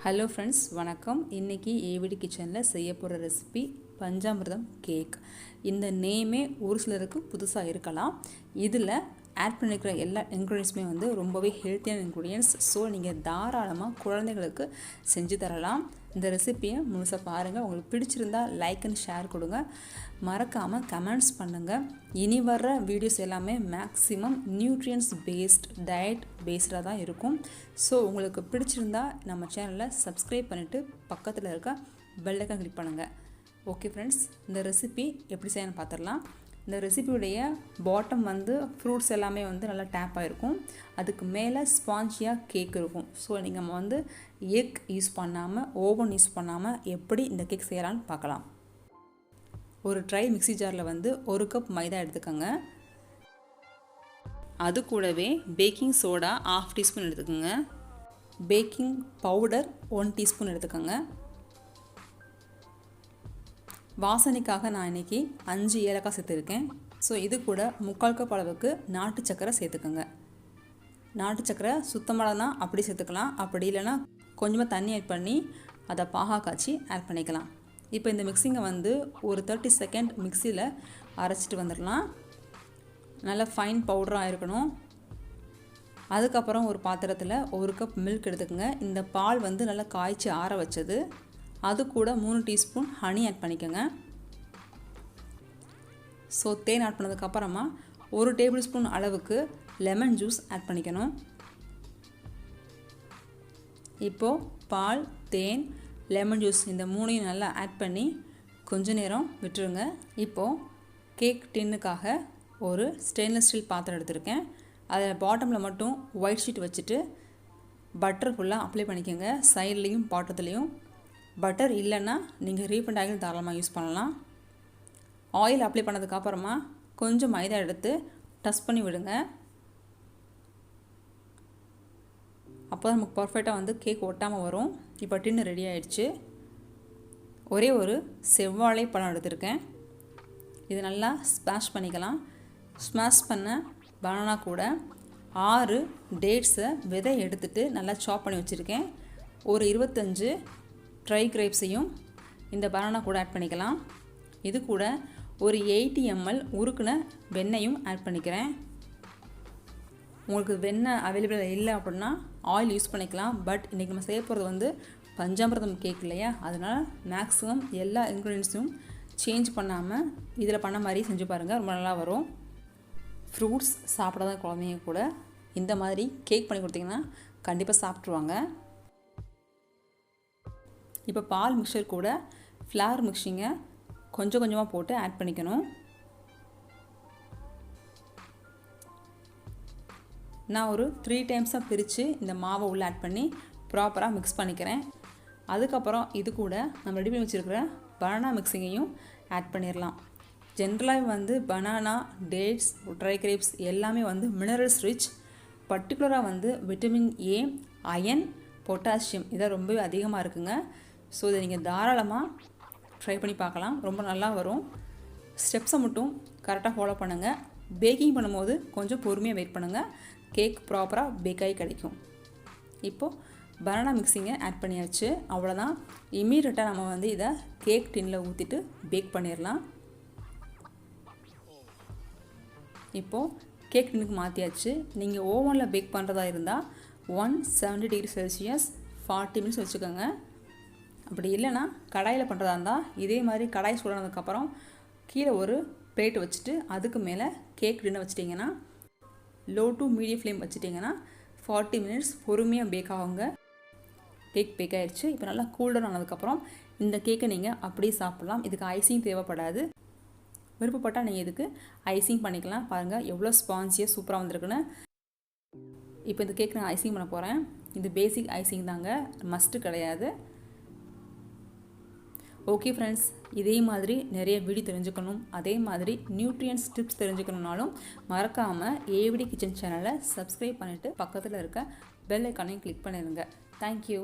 Hello friends, வணக்கம். இன்றைக்கி AVT கிச்சனில் செய்ய போகிற ரெசிபி பஞ்சாமிர்தம் கேக். இந்த நேமே ஒரு சிலருக்கு புதுசாக இருக்கலாம். இதில் ஆட் பண்ணிக்கிற எல்லா இன்க்ரீடியன்ஸுமே வந்து ரொம்பவே ஹெல்த்தியான இன்க்ரீடியன்ஸ். ஸோ நீங்கள் தாராளமாக குழந்தைங்களுக்கு செஞ்சு தரலாம். இந்த ரெசிப்பியை முழுசாக பாருங்கள். உங்களுக்கு பிடிச்சிருந்தா லைக் அண்ட் ஷேர் கொடுங்க. மறக்காமல் கமெண்ட்ஸ் பண்ணுங்கள். இனி வர்ற வீடியோஸ் எல்லாமே மேக்ஸிமம் நியூட்ரியன்ஸ் பேஸ்ட், டயட் பேஸ்டாக தான் இருக்கும். ஸோ உங்களுக்கு பிடிச்சிருந்தா நம்ம சேனலை சப்ஸ்கிரைப் பண்ணிவிட்டு பக்கத்தில் இருக்க பெல் ஐகான் கிளிக் பண்ணுங்கள். ஓகே ஃப்ரெண்ட்ஸ், இந்த ரெசிபி எப்படி செய்யணும்னு பார்த்துடலாம். இந்த ரெசிபியுடைய பாட்டம் வந்து ஃப்ரூட்ஸ் எல்லாமே வந்து நல்லா டேப்பாக இருக்கும். அதுக்கு மேலே ஸ்பாஞ்சியாக கேக் இருக்கும். ஸோ நீங்கள் வந்து எக் யூஸ் பண்ணாமல், ஓவன் யூஸ் பண்ணாமல் எப்படி இந்த கேக் செய்யலான்னு பார்க்கலாம். ஒரு ட்ரை மிக்ஸி ஜாரில் வந்து 1 கப் மைதா எடுத்துக்கோங்க. அது கூடவே பேக்கிங் சோடா 1/2 டீஸ்பூன் எடுத்துக்கோங்க. பேக்கிங் பவுடர் 1 டீஸ்பூன் எடுத்துக்கோங்க. வாசனைக்காக நான் இன்றைக்கி 5 ஏலக்காய் சேர்த்துருக்கேன். ஸோ இது கூட 3/4 கப் அளவுக்கு நாட்டு சக்கரை சேர்த்துக்கோங்க. நாட்டு சக்கரை சுத்தமானதுனா அப்படி சேர்த்துக்கலாம். அப்படி இல்லைன்னா கொஞ்சமாக தண்ணி ஆட் பண்ணி அதை பாகா காய்ச்சி ஆட் பண்ணிக்கலாம். இப்போ இந்த மிக்ஸிங்கை வந்து ஒரு 30 செகண்ட் மிக்சியில் அரைச்சிட்டு வந்துடலாம். நல்லா ஃபைன் பவுடராக இருக்கணும். அதுக்கப்புறம் ஒரு பாத்திரத்தில் 1 கப் மில்க் எடுத்துக்கோங்க. இந்த பால் வந்து நல்லா காய்ச்சி ஆற வச்சது. அது கூட 3 டீஸ்பூன் ஹனி ஆட் பண்ணிக்கோங்க. ஸோ தேன் ஆட் பண்ணதுக்கப்புறமா 1 டேபிள் ஸ்பூன் அளவுக்கு லெமன் ஜூஸ் ஆட் பண்ணிக்கணும். இப்போது பால், தேன், லெமன் ஜூஸ் இந்த 3ஐயும் நல்லா ஆட் பண்ணி கொஞ்ச நேரம் விட்டுருங்க. இப்போது கேக் டின்னுக்காக ஒரு ஸ்டெயின்லெஸ் ஸ்டீல் பாத்திரம் எடுத்திருக்கேன். அதில் பாட்டமில் மட்டும் ஒயிட் ஷீட் வச்சுட்டு பட்டர் ஃபுல்லாக அப்ளை பண்ணிக்கோங்க. சைட்லேயும் பாட்டத்துலேயும். பட்டர் இல்லைன்னா நீங்கள் ரீஃபைண்ட் ஆயில் தாராளமாக யூஸ் பண்ணலாம். ஆயில் அப்ளை பண்ணதுக்கப்புறமா கொஞ்சம் மைதா எடுத்து டஸ்ட் பண்ணி விடுங்க. அப்போ தான் நமக்கு பர்ஃபெக்டாக வந்து கேக் ஒட்டாமல் வரும். இப்போ டின்னு ரெடி ஆகிடுச்சு. ஒரே ஒரு செவ்வாழை பழம் எடுத்திருக்கேன். இது நல்லா ஸ்மாஷ் பண்ணிக்கலாம். ஸ்மாஷ் பண்ண பனானா கூட 6 டேட்ஸை விதை எடுத்துகிட்டு நல்லா சாப் பண்ணி வச்சுருக்கேன். ஒரு 25 ட்ரை கிரேப்ஸையும் இந்த பனானா கூட ஆட் பண்ணிக்கலாம். இது கூட ஒரு 80 ml உருக்குன வெண்ணெயும் ஆட் பண்ணிக்கிறேன். உங்களுக்கு வெண்ணெய் அவைலபிள் இல்லை அப்படின்னா ஆயில் யூஸ் பண்ணிக்கலாம். பட் இன்றைக்கி நம்ம செய்ய போகிறது வந்து பஞ்சாமிர்தம் கேக் இல்லையா, அதனால் மேக்ஸிமம் எல்லா இன்க்ரீடியன்ஸும் சேஞ்ச் பண்ணாமல் இதில் பண்ண மாதிரி செஞ்சு பாருங்கள். ரொம்ப நல்லா வரும். ஃப்ரூட்ஸ் சாப்பிடாத குழந்தைங்க கூட இந்த மாதிரி கேக் பண்ணி கொடுத்தீங்கன்னா கண்டிப்பாக சாப்பிட்ருவாங்க. இப்போ பால் மிக்சர் கூட ஃப்ளவர் மிக்சிங்கை கொஞ்சம் கொஞ்சமாக போட்டு ஆட் பண்ணிக்கணும். நான் ஒரு 3 டைம்ஸாக பிரித்து இந்த மாவை உள்ளே ஆட் பண்ணி ப்ராப்பராக மிக்ஸ் பண்ணிக்கிறேன். அதுக்கப்புறம் இது கூட நம்ம ரெடி பண்ணி வச்சுருக்கிற பனானா மிக்சிங்கையும் ஆட் பண்ணிடலாம். ஜென்ரலாக வந்து பனானா, டேட்ஸ், ட்ரை கிரேப்ஸ் எல்லாமே வந்து மினரல்ஸ் ரிச். பர்டிகுலராக வந்து விட்டமின் ஏ, அயன், பொட்டாசியம் இதான் ரொம்பவே அதிகமாக இருக்குங்க. ஸோ இதை நீங்கள் தாராளமாக ட்ரை பண்ணி பார்க்கலாம். ரொம்ப நல்லா வரும். ஸ்டெப்ஸை மட்டும் கரெக்டாக ஃபாலோ பண்ணுங்கள். பேக்கிங் பண்ணும்போது கொஞ்சம் பொறுமையாக வெயிட் பண்ணுங்கள். கேக் ப்ராப்பராக பேக் ஆகி கிடைக்கும். இப்போது பனானா மிக்சிங்கை ஆட் பண்ணியாச்சு. அவ்வளோதான். இமீடியட்டாக நம்ம வந்து இதை கேக் டின்னில் ஊற்றிட்டு பேக் பண்ணிடலாம். இப்போது கேக் டின்னுக்கு மாற்றியாச்சு. நீங்கள் ஓவனில் பேக் பண்ணுறதா இருந்தால் 170 டிகிரி செல்சியஸ் 40 மினிட்ஸ் வச்சுக்கோங்க. அப்படி இல்லைன்னா கடாயில் பண்ணுறதா இருந்தால் இதே மாதிரி கடாய் சூடானதுக்கப்புறம் கீழே ஒரு பிளேட் வச்சுட்டு அதுக்கு மேலே கேக் டின்னை வச்சிட்டிங்கன்னா லோ டு மீடியம் ஃப்ளேம் வச்சுட்டிங்கன்னா 40 மினிட்ஸ் பொறுமையாக பேக் ஆகுங்க. கேக் பேக் ஆகிடுச்சு. இப்போ நல்லா கூல்டவுன் ஆனதுக்கப்புறம் இந்த கேக்கை நீங்கள் அப்படியே சாப்பிட்லாம். இதுக்கு ஐசிங் தேவைப்படாது. விருப்பப்பட்டால் நீங்கள் இதுக்கு ஐசிங் பண்ணிக்கலாம். பாருங்கள் எவ்வளோ ஸ்பான்சியாக சூப்பராக வந்திருக்குன்னு. இப்போ இந்த கேக் நான் ஐசிங் பண்ண போகிறேன். இது பேசிக் ஐசிங் தாங்க, மஸ்ட்டு கிடையாது. ஓகே ஃப்ரெண்ட்ஸ், இதே மாதிரி நிறைய வீடியோ தெரிஞ்சுக்கணும், அதே மாதிரி நியூட்ரியன்ஸ் டிப்ஸ் தெரிஞ்சுக்கணுன்னாலும் மறக்காமல் ஏவிடி கிச்சன் சேனலை சப்ஸ்கிரைப் பண்ணிவிட்டு பக்கத்தில் இருக்க பெல் ஐக்கானையும் கிளிக் பண்ணிடுங்க. தேங்க்யூ.